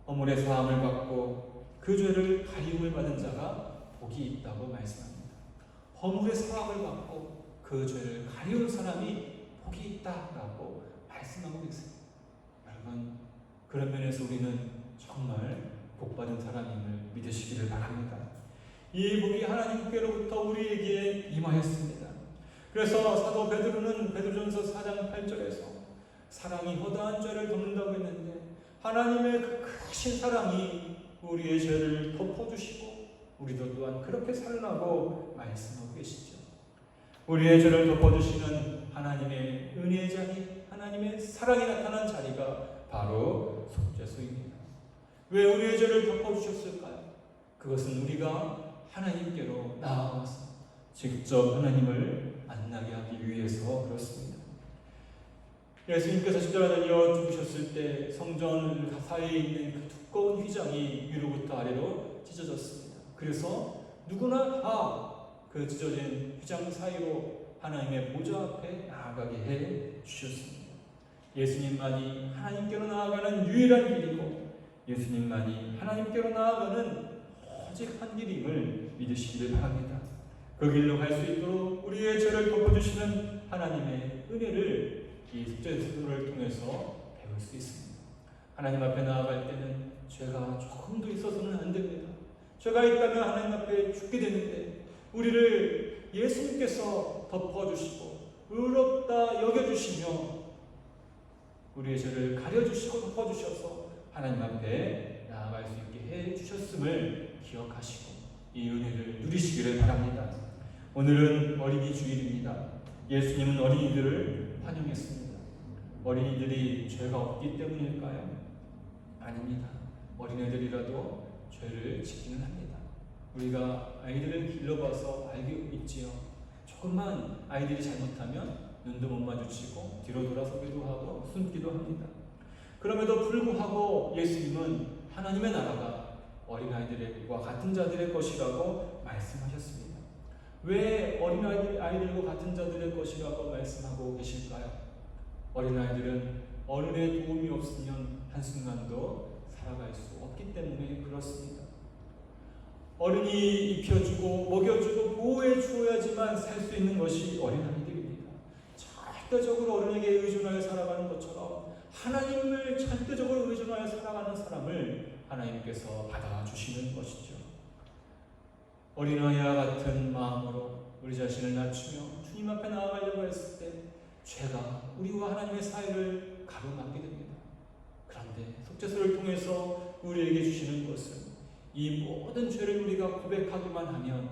허물의 사함을 받고 그 죄를 가리움을 받은 자가 복이 있다고 말씀합니다. 허물의 사함을 받고 그 죄를 가리운 사람이 복이 있다라고 말씀하고 있습니다. 여러분, 그런 면에서 우리는 정말 복받은 사람임을 믿으시기를 바랍니다. 이 복이 하나님께로부터 우리에게 임하였습니다. 그래서 사도 베드로는 베드로전서 4장 8절에서 사랑이 허다한 죄를 덮는다고 했는데 하나님의 그 크신 사랑이 우리의 죄를 덮어주시고 우리도 또한 그렇게 살라고 말씀하고 계시죠. 우리의 죄를 덮어주시는 하나님의 은혜의 자리, 하나님의 사랑이 나타난 자리가 바로 속죄소입니다. 왜 우리의 죄를 덮어주셨을까요? 그것은 우리가 하나님께로 나아가서 직접 하나님을 만나게 하기 위해서 그렇습니다. 예수님께서 십자가에 달려 죽으셨을 때 성전 사이에 있는 그 두꺼운 휘장이 위로부터 아래로 찢어졌습니다. 그래서 누구나 다 그 찢어진 휘장 사이로 하나님의 보좌 앞에 나아가게 해 주셨습니다. 예수님만이 하나님께로 나아가는 유일한 길이고 예수님만이 하나님께로 나아가는 오직 한 길임을 믿으시기를 바랍니다. 그 길로 갈 수 있도록 우리의 죄를 덮어주시는 하나님의 은혜를 이 속죄소를 통해서 배울 수 있습니다. 하나님 앞에 나아갈 때는 죄가 조금도 있어서는 안 됩니다. 죄가 있다면 하나님 앞에 죽게 되는데 우리를 예수님께서 덮어주시고 의롭다 여겨주시며 우리의 죄를 가려주시고 덮어주셔서 하나님 앞에 나아갈 수 있게 해주셨음을 기억하시고 이 은혜를 누리시기를 바랍니다. 오늘은 어린이 주일입니다. 예수님은 어린이들을 환영했습니다. 어린이들이 죄가 없기 때문일까요? 아닙니다. 어린애들이라도 죄를 짓기는 합니다. 우리가 아이들을 길러봐서 알고 있지요. 조금만 아이들이 잘못하면 눈도 못 마주치고 뒤로 돌아서기도 하고 숨기도 합니다. 그럼에도 불구하고 예수님은 하나님의 나라가 어린아이들과 같은 자들의 것이라고 말씀하셨습니다. 왜 어린아이들과 같은 자들의 것이라고 말씀하고 계실까요? 어린아이들은 어른의 도움이 없으면 한순간도 살아갈 수 없기 때문에 그렇습니다. 어른이 입혀주고 먹여주고 보호해 주어야지만 살 수 있는 것이 어린아이들입니다. 절대적으로 어른에게 의존하여 살아가는 것처럼 하나님을 절대적으로 의존하여 살아가는 사람을 하나님께서 받아주시는 것이죠. 어린아이와 같은 마음으로 우리 자신을 낮추며 주님 앞에 나아가려고 했을 때 죄가 우리와 하나님의 사이를 가로막게 됩니다. 그런데 속죄소를 통해서 우리에게 주시는 것은 이 모든 죄를 우리가 고백하기만 하면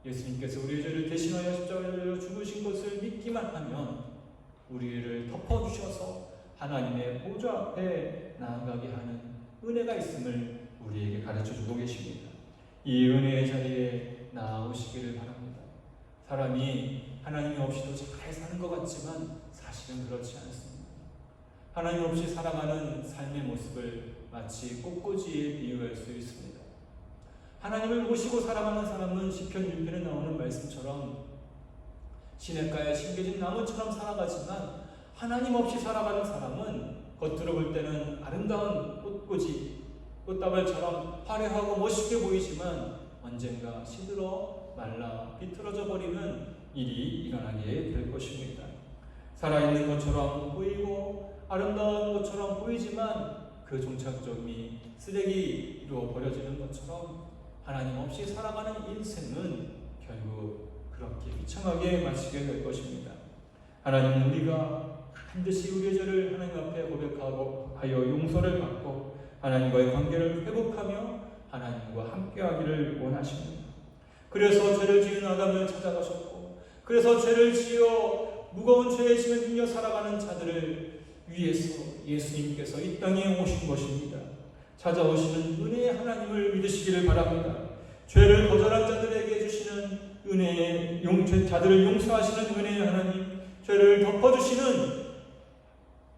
예수님께서 우리의 죄를 대신하여 십자가에 달려 죽으신 것을 믿기만 하면 우리를 덮어주셔서 하나님의 보좌 앞에 나아가게 하는 은혜가 있음을 우리에게 가르쳐주고 계십니다. 이 은혜의 자리에 나오시기를 바랍니다. 사람이 하나님 없이도 잘 사는 것 같지만 사실은 그렇지 않습니다. 하나님 없이 살아가는 삶의 모습을 마치 꽃꽂이에 비유할 수 있습니다. 하나님을 모시고 살아가는 사람은 시편 6편에 나오는 말씀처럼 시냇가에 심겨진 나무처럼 살아가지만 하나님 없이 살아가는 사람은 겉으로 볼 때는 아름다운 꽃다발처럼 화려하고 멋있게 보이지만 언젠가 시들어 말라 비틀어져 버리는 일이 일어나게 될 것입니다. 살아있는 것처럼 보이고 아름다운 것처럼 보이지만 그 종착점이 쓰레기로 버려지는 것처럼 하나님 없이 살아가는 인생은 결국 그렇게 비참하게 마치게 될 것입니다. 하나님은 우리가 반드시 우리의 죄를 하나님 앞에 고백하고 하여 용서를 받고 하나님과의 관계를 회복하며 하나님과 함께하기를 원하십니다. 그래서 죄를 지은 아담을 찾아가셨고, 그래서 죄를 지어 무거운 죄의 짐을 빌려 살아가는 자들을 위해서 예수님께서 이 땅에 오신 것입니다. 찾아오시는 은혜의 하나님을 믿으시기를 바랍니다. 죄를 거절한 자들에게 주시는 은혜의 자들을 용서하시는 은혜의 하나님, 죄를 덮어주시는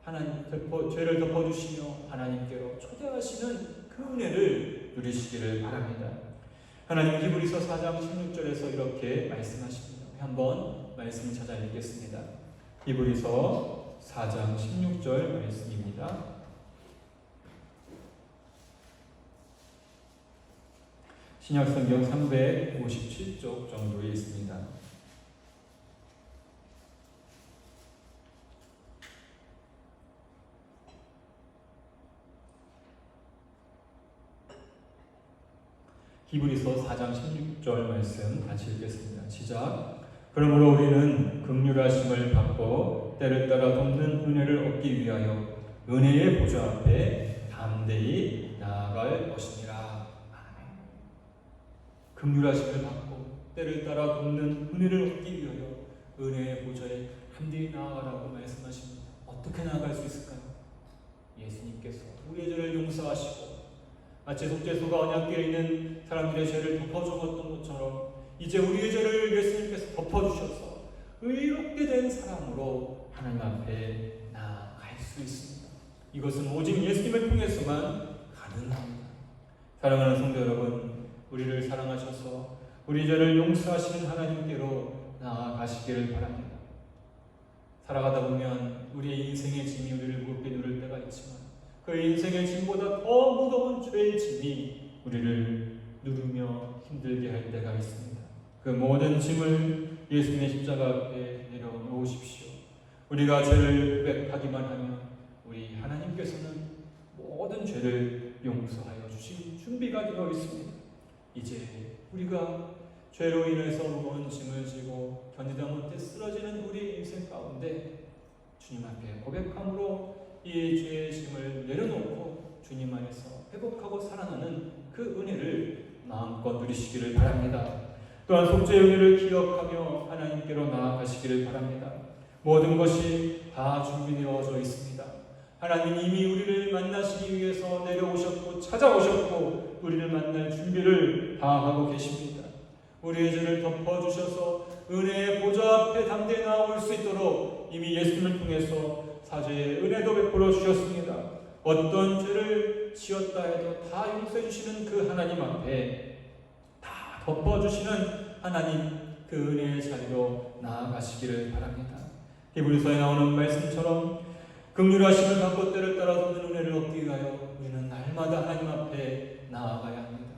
하나님, 죄를 덮어주시며 하나님께로 초대하시는 그 은혜를 누리시기를 바랍니다. 하나님 히브리서 4장 16절에서 이렇게 말씀하십니다. 한번 말씀을 찾아 읽겠습니다. 히브리서 4장 16절 말씀입니다. 신약성경 357쪽 정도에 있습니다. 히브리서 4장 16절 말씀 같이 읽겠습니다. 시작. 그러므로 우리는 긍휼하심을 받고 때를 따라 돕는 은혜를 얻기 위하여 은혜의 보좌 앞에 담대히 나아갈 것이니라. 아멘. 긍휼하심을 받고 때를 따라 돕는 은혜를 얻기 위하여 은혜의 보좌에 담대히 나아가라고 말씀하십니다. 어떻게 나아갈 수 있을까요? 예수님께서 우리의 죄를 용서하시고 마치 속죄소가 언약궤에 있는 사람들의 죄를 덮어주었던 것처럼 이제 우리의 죄를 예수님께서 덮어주셔서 의롭게 된 사람으로 하나님 앞에 나아갈 수 있습니다. 이것은 오직 예수님을 통해서만 가능합니다. 사랑하는 성도 여러분, 우리를 사랑하셔서 우리 죄를 용서하시는 하나님께로 나아가시기를 바랍니다. 살아가다 보면 우리의 인생의 짐이 우리를 무겁게 누를 때가 있지만 그 인생의 짐보다 더 무거운 죄의 짐이 우리를 누르며 힘들게 할 때가 있습니다. 그 모든 짐을 예수님의 십자가 앞에 내려놓으십시오. 우리가 죄를 고백하기만 하면 우리 하나님께서는 모든 죄를 용서하여 주실 준비가 되어 있습니다. 이제 우리가 죄로 인해서 무거운 짐을 지고 견디다 못해 쓰러지는 우리 인생 가운데 주님 앞에 고백함으로 이 죄의 짐을 내려놓고 주님 안에서 회복하고 살아나는 그 은혜를 마음껏 누리시기를 바랍니다. 또한 속죄의 은혜를 기억하며 하나님께로 나아가시기를 바랍니다. 모든 것이 다 준비되어져 있습니다. 하나님 이미 우리를 만나시기 위해서 내려오셨고 찾아오셨고 우리를 만날 준비를 다 하고 계십니다. 우리의 죄를 덮어주셔서 은혜의 보좌 앞에 담대히 나올 수 있도록 이미 예수님을 통해서 사죄의 은혜도 베풀어 주셨습니다. 어떤 죄를 지었다 해도 다 용서해 주시는 그 하나님 앞에 다 덮어주시는 하나님 그 은혜의 자리로 나아가시기를 바랍니다. 히브리서에 나오는 말씀처럼 긍휼하심을 받고 때를 따라 돕는 은혜를 얻기 위하여 우리는 날마다 하나님 앞에 나아가야 합니다.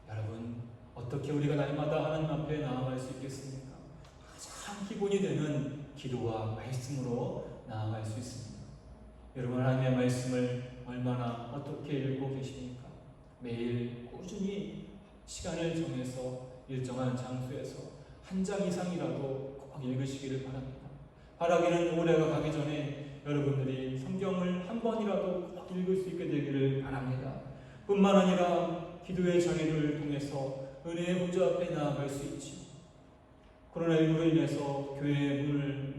여러분, 어떻게 우리가 날마다 하나님 앞에 나아갈 수 있겠습니까? 가장 기본이 되는 기도와 말씀으로 나아갈 수 있습니다. 여러분, 하나님의 말씀을 얼마나 어떻게 읽고 계십니까? 매일 꾸준히 시간을 정해서 일정한 장소에서 한 장 이상이라도 꼭 읽으시기를 바랍니다. 바라기는 올해가 가기 전에 여러분들이 성경을 한 번이라도 꼭 읽을 수 있게 되기를 바랍니다. 뿐만 아니라 기도의 자리를 통해서 은혜의 보좌 앞에 나아갈 수 있지요. 코로나19로 인해서 교회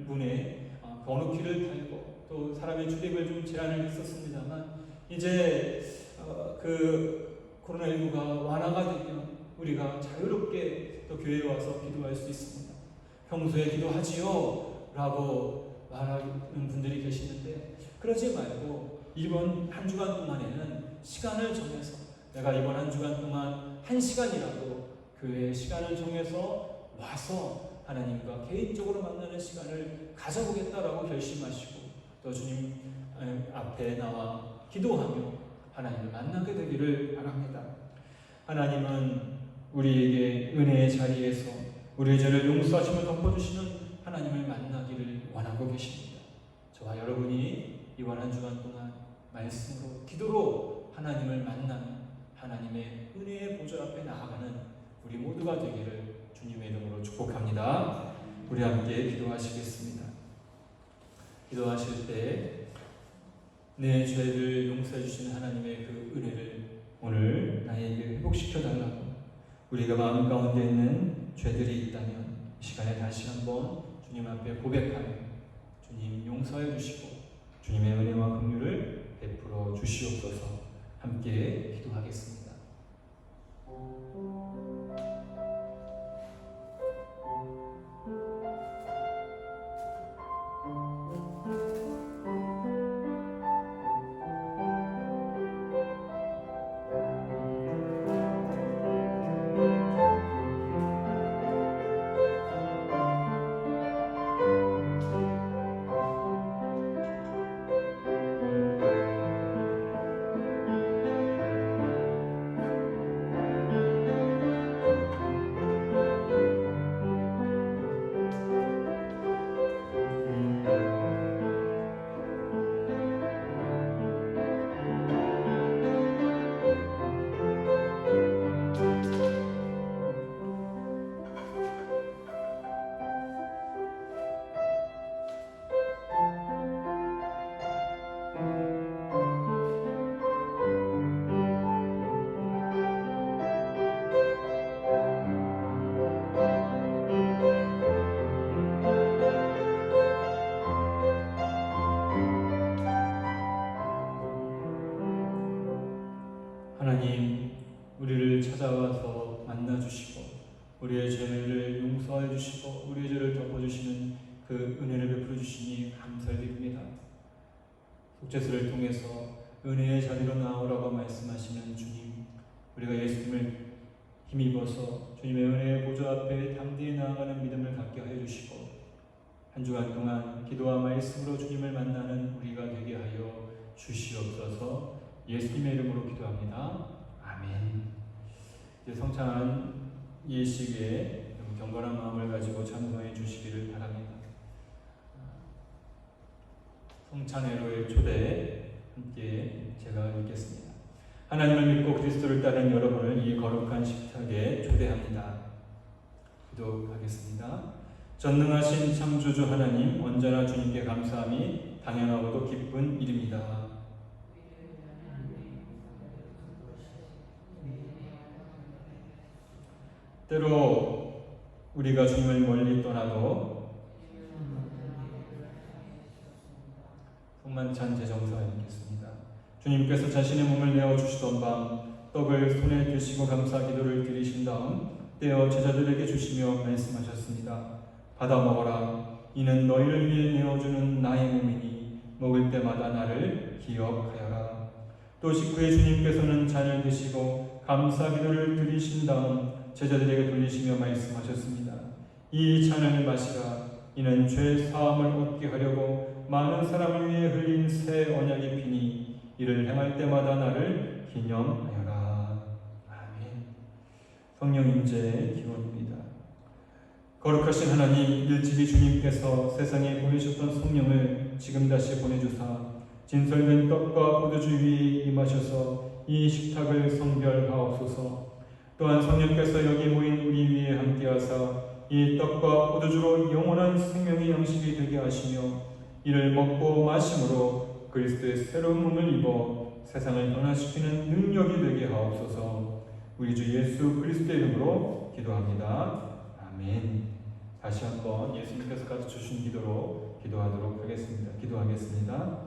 문에 번호키를 달고 또 사람의 출입을 좀 제한을 했었습니다만 이제 그 코로나19가 완화가 되면 우리가 자유롭게 또 교회에 와서 기도할 수 있습니다. 평소에 기도하지요 라고 말하는 분들이 계시는데 그러지 말고 이번 한 주간 동안에는 시간을 정해서 내가 이번 한 주간 동안 한 시간이라도 교회의 시간을 정해서 와서 하나님과 개인적으로 만나는 시간을 가져보겠다라고 결심하시고 또 주님 앞에 나와 기도하며 하나님을 만나게 되기를 바랍니다. 하나님은 우리에게 은혜의 자리에서 우리의 죄를 용서하시며 덮어주시는 하나님을 만나기를 원하고 계십니다. 저와 여러분이 이번 한 주간 동안 말씀으로 기도로 하나님을 만나며 하나님의 은혜의 보좌 앞에 나아가는 우리 모두가 되기를 주님의 이름으로 축복합니다. 우리 함께 기도하시겠습니다. 기도하실 때 내 죄를 용서해 주시는 하나님의 그 은혜를 오늘 나에게 회복시켜 달라고, 우리가 마음 가운데 있는 죄들이 있다면 이 시간에 다시 한번 주님 앞에 고백하며 주님 용서해 주시고 주님의 은혜와 긍휼을 베풀어 주시옵소서. 함께 기도하겠습니다. 하나님, 우리를 찾아와서 만나주시고 우리의 죄를 용서해 주시고 우리의 죄를 덮어주시는 그 은혜를 베풀어 주시니 감사드립니다. 속죄수를 통해서 은혜의 자리로 나오라고 말씀하시는 주님, 우리가 예수님을 힘입어서 주님의 은혜의 보좌 앞에 담대히 나아가는 믿음을 갖게 하여 주시고 한 주간 동안 기도와 말씀으로 주님을 만나는 우리가 되게 하여 주시옵소서. 예수님의 이름으로 기도합니다. 아멘. 이제 성찬 예식에 경건한 마음을 가지고 참석해 주시기를 바랍니다. 성찬회로의 초대 함께 제가 읽겠습니다. 하나님을 믿고 그리스도를 따르는 여러분을 이 거룩한 식탁에 초대합니다. 기도하겠습니다. 전능하신 창조주 하나님, 언제나 주님께 감사함이 당연하고도 기쁜 일입니다. 때로 우리가 주님을 멀리 떠나도 성만찬 제정사 읽겠습니다. 주님께서 자신의 몸을 내어주시던 밤 떡을 손에 드시고 감사 기도를 드리신 다음 떼어 제자들에게 주시며 말씀하셨습니다. 받아 먹어라. 이는 너희를 위해 내어주는 나의 몸이니 먹을 때마다 나를 기억하여라. 또 식후에 주님께서는 잔을 드시고 감사 기도를 드리신 다음 제자들에게 돌리시며 말씀하셨습니다. 이 잔을 마시라. 이는 죄 사함을 얻게 하려고 많은 사람을 위해 흘린 새 언약의 피니 이를 행할 때마다 나를 기념하여라. 아멘. 성령 임재의 기원입니다. 거룩하신 하나님, 일찍이 주님께서 세상에 보내셨던 성령을 지금 다시 보내주사 진설된 떡과 포도주 위에 임하셔서 이 식탁을 성별하옵소서. 또한 성령께서 여기 모인 우리 위에 함께하사 이 떡과 포도주로 영원한 생명의 양식이 되게 하시며 이를 먹고 마심으로 그리스도의 새로운 몸을 입어 세상을 변화시키는 능력이 되게 하옵소서. 우리 주 예수 그리스도의 이름으로 기도합니다. 아멘. 다시 한번 예수님께서 가르쳐주신 기도로 기도하도록 하겠습니다. 기도하겠습니다.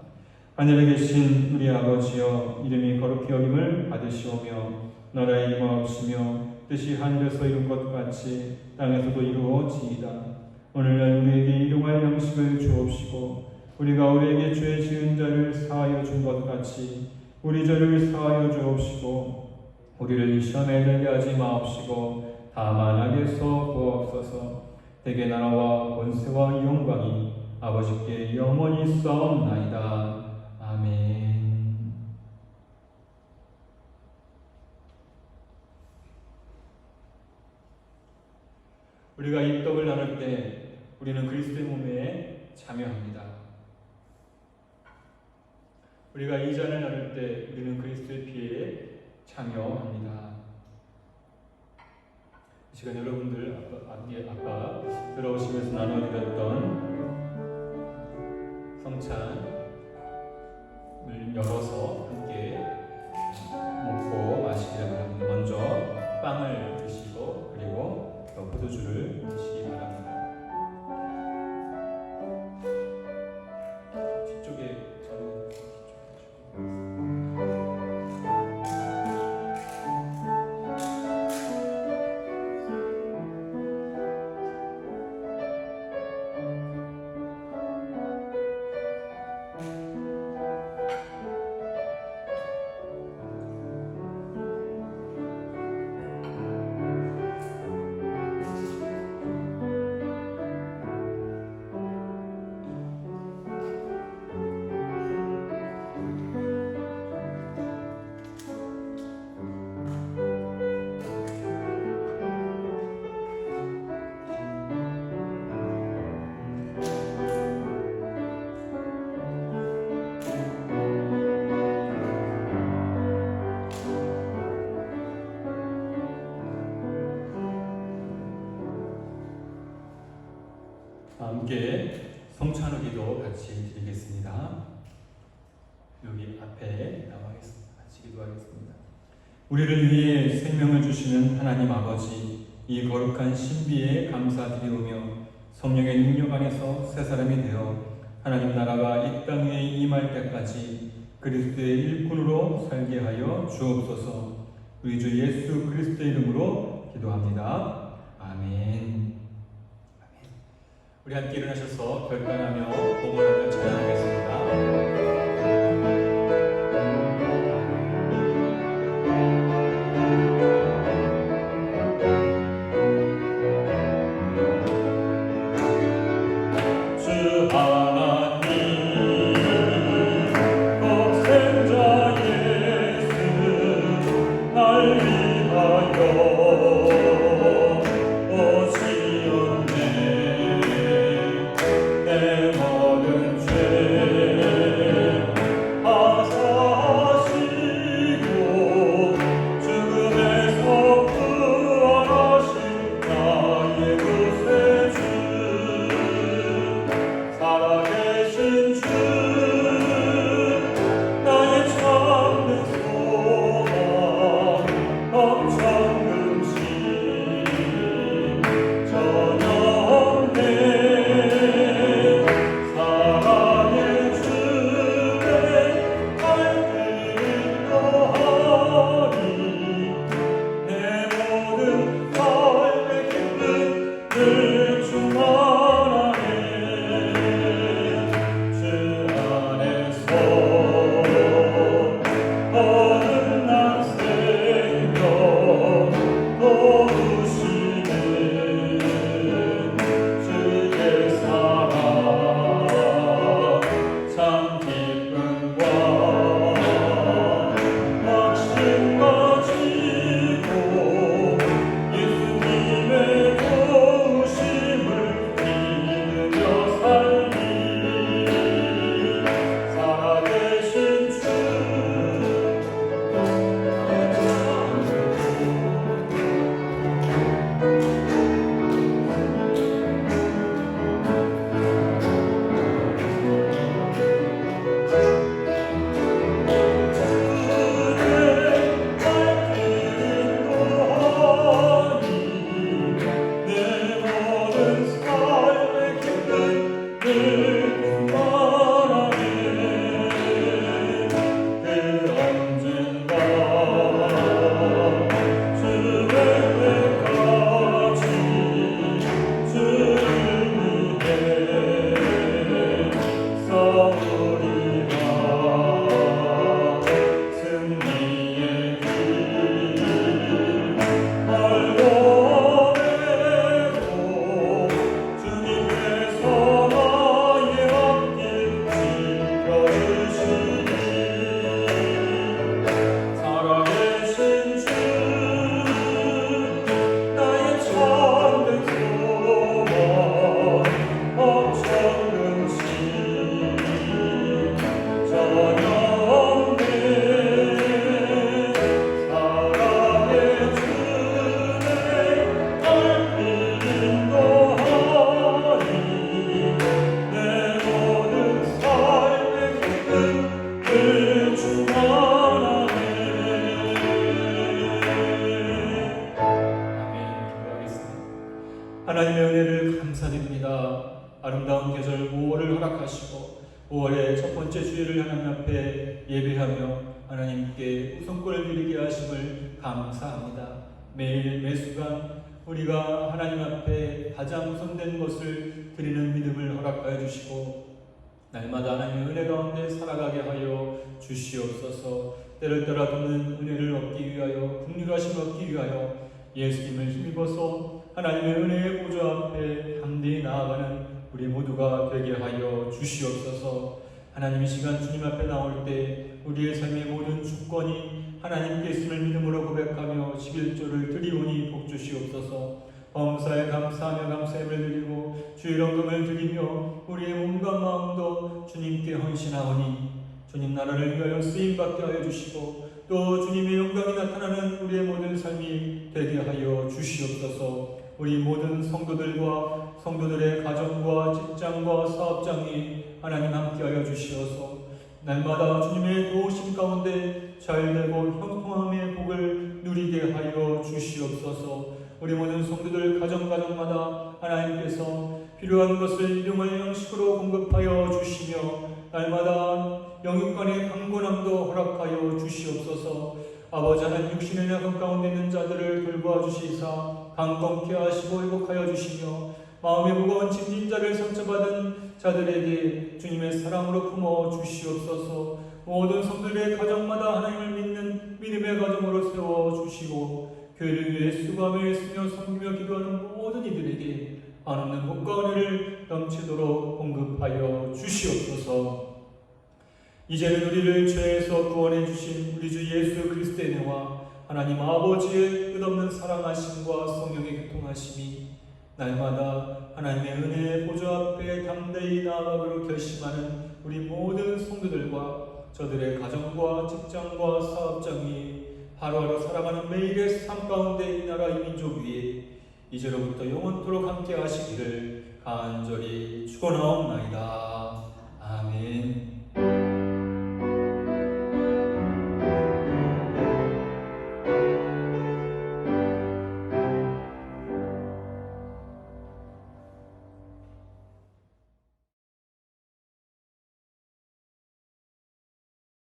하늘에 계신 우리 아버지여, 이름이 거룩히 여김을 받으시오며 나라의 임하옵시며 뜻이 하늘에서 이룬 것 같이 땅에서도 이루어지이다. 오늘날 우리에게 일용할 양식을 주옵시고 우리가 우리에게 죄 지은 자를 사하여 준 것 같이 우리 죄를 사하여 주옵시고 우리를 시험에 들게 하지 마옵시고 다만 악에서 구하옵소서. 대개 나라와 권세와 영광이 아버지께 영원히 있사옵나이다. 아멘. 우리가 이 떡을 나눌 때 우리는 그리스도의 몸에 참여합니다. 우리가 이 잔을 나눌 때 우리는 그리스도의 피에 참여합니다. 이 시간 여러분들 아까 들어오시면서 나눠드렸던 성찬을 열어서 함께 먹고 마시기를 바랍니다. 먼저 빵을 드시고 그리고 또 포도주를 드시기 바랍니다. 뒤쪽에 저는 함께 성찬후기도 같이 드리겠습니다. 여기 앞에 나와있습니다. 같이 기도하겠습니다. 우리를 위해 생명을 주시는 하나님 아버지, 이 거룩한 신비에 감사드리오며 성령의 능력 안에서 새 사람이 되어 하나님 나라가 이 땅 위에 임할 때까지 그리스도의 일꾼으로 살게 하여 주옵소서. 우리 주 예수 그리스도의 이름으로 기도합니다. 아멘. 우리 함께 일어나셔서 결단하며 봉헌하며 찬양하겠습니다. 내 모든 죄 하시고 5월의 첫 번째 주일을 하나님 앞에 예배하며 하나님께 우선권을 드리게 하심을 감사합니다. 매일 매순간 우리가 하나님 앞에 가장 우선된 것을 드리는 믿음을 허락하여 주시고 날마다 하나님의 은혜 가운데 살아가게 하여 주시옵소서. 때를 따라 돕는 은혜를 얻기 위하여 긍휼하심을 얻기 위하여 예수님을 힘입어서 하나님의 은혜의 보좌 앞에 담대히 나아가는 우리 모두가 되게 하여 주시옵소서. 하나님 이 시간 주님 앞에 나올 때 우리의 삶의 모든 주권이 하나님께 있음을 믿음으로 고백하며 11조를 드리오니 복 주시옵소서. 범사에 감사하며 감사함을 드리고 주의 영광을 드리며 우리의 몸과 마음도 주님께 헌신하오니 주님 나라를 위하여 쓰임받게 하여 주시고 또 주님의 영광이 나타나는 우리의 모든 삶이 되게 하여 주시옵소서. 우리 모든 성도들과 성도들의 가정과 직장과 사업장이 하나님 함께하여 주시어서 날마다 주님의 도우심 가운데 잘되고 형통함의 복을 누리게 하여 주시옵소서. 우리 모든 성도들 가정마다 하나님께서 필요한 것을 일용할 양식으로 공급하여 주시며 날마다 영육간의 강건함도 허락하여 주시옵소서. 아버지 하나님 육신의 약한 가운데 있는 자들을 돌보아 주시사 강건케 하시고 회복하여 주시며 마음의 무거운 짐진 자를 상처받은 자들에게 주님의 사랑으로 품어 주시옵소서. 모든 성도들의 가정마다 하나님을 믿는 믿음의 가정으로 세워주시고 교회를 위해 수고하며 애쓰며 섬기며 기도하는 모든 이들에게 많은 복과 은혜를 넘치도록 공급하여 주시옵소서. 이제는 우리를 죄에서 구원해 주신 우리 주 예수 그리스도의 은혜와 하나님 아버지의 끝없는 사랑하심과 성령의 교통하심이 날마다 하나님의 은혜의 보좌 앞에 담대히 나아가기로 결심하는 우리 모든 성도들과 저들의 가정과 직장과 사업장이 하루하루 살아가는 매일의 삶 가운데 이 나라 이 민족 위에 이제로부터 영원토록 함께 하시기를 간절히 축원하옵나이다. 아멘.